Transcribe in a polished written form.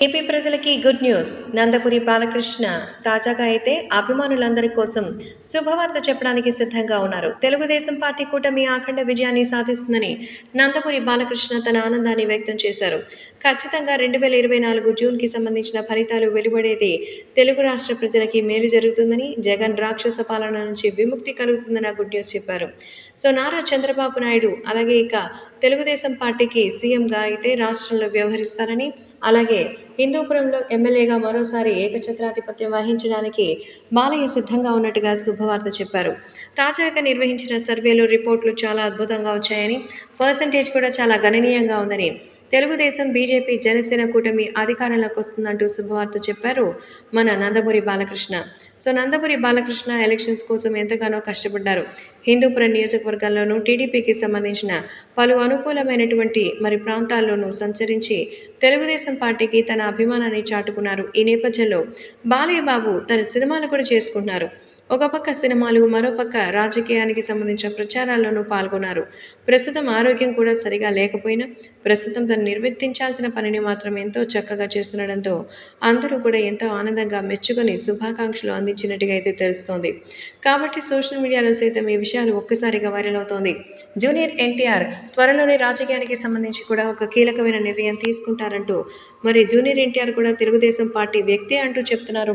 AP ప్రజలకి good news. Nandamuri Balakrishna తాజాగా అయితే అభిమానులందరి కోసం శుభవార్త చెప్పడానికి సిద్ధంగా ఉన్నారు. తెలుగుదేశం పార్టీ కూటమి అఖండ విజయాన్ని సాధిస్తుందని నందమూరి బాలకృష్ణ తన ఆనందాన్ని వ్యక్తం చేశారు. ఖచ్చితంగా 2024 జూన్‌కి సంబంధించిన ఫలితాలు వెలువడేది తెలుగు రాష్ట్ర ప్రజలకి మేలు జరుగుతుందని, జగన్ రాక్షస పాలన నుంచి విముక్తి కలుగుతుందని గుడ్ న్యూస్ చెప్పారు. నారా చంద్రబాబు నాయుడు అలాగే ఇక తెలుగుదేశం పార్టీకి సీఎంగా అయితే రాష్ట్రంలో వ్యవహరిస్తారని, అలాగే హిందూపురంలో ఎమ్మెల్యేగా మరోసారి ఏకఛత్రాధిపత్యం వహించడానికి బాలయ్య సిద్ధంగా ఉన్నట్టుగా శుభవార్త చెప్పారు. తాజాగా నిర్వహించిన సర్వేలో రిపోర్టులు చాలా అద్భుతంగా వచ్చాయని, పర్సంటేజ్ కూడా చాలా గణనీయంగా ఉందని, తెలుగుదేశం, బీజేపీ, జనసేన కూటమి అధికారంలోకి వస్తుందంటూ శుభవార్త చెప్పారు మన నందమూరి బాలకృష్ణ. నందమూరి బాలకృష్ణ ఎలక్షన్స్ కోసం ఎంతగానో కష్టపడ్డారు. హిందూపురం నియోజకవర్గంలోనూ టీడీపీకి సంబంధించిన పలు అనుకూలమైనటువంటి ప్రాంతాల్లోనూ సంచరించి తెలుగుదేశం పార్టీకి తన అభిమానాన్ని చాటుకున్నారు. ఈ నేపథ్యంలో బాలయ్య బాబు తన సినిమాలు కూడా చేసుకుంటున్నారు. ఒక పక్క సినిమాలు, మరోపక్క రాజకీయానికి సంబంధించిన ప్రచారాల్లోనూ పాల్గొన్నారు. ప్రస్తుతం ఆరోగ్యం కూడా సరిగా లేకపోయినా ప్రస్తుతం తను నిర్వర్తించాల్సిన పనిని మాత్రం ఎంతో చక్కగా చేస్తుండడంతో అందరూ కూడా ఎంతో ఆనందంగా మెచ్చుకొని శుభాకాంక్షలు అందించినట్టుగా అయితే తెలుస్తోంది. కాబట్టి సోషల్ మీడియాలో సైతం ఈ విషయాలు ఒక్కసారిగా వైరల్ అవుతోంది. జూనియర్ ఎన్టీఆర్ త్వరలోనే రాజకీయానికి సంబంధించి కూడా ఒక కీలకమైన నిర్ణయం తీసుకుంటారంటూ జూనియర్ ఎన్టీఆర్ కూడా తెలుగుదేశం పార్టీ వ్యక్తి అంటూ చెప్తున్నారు.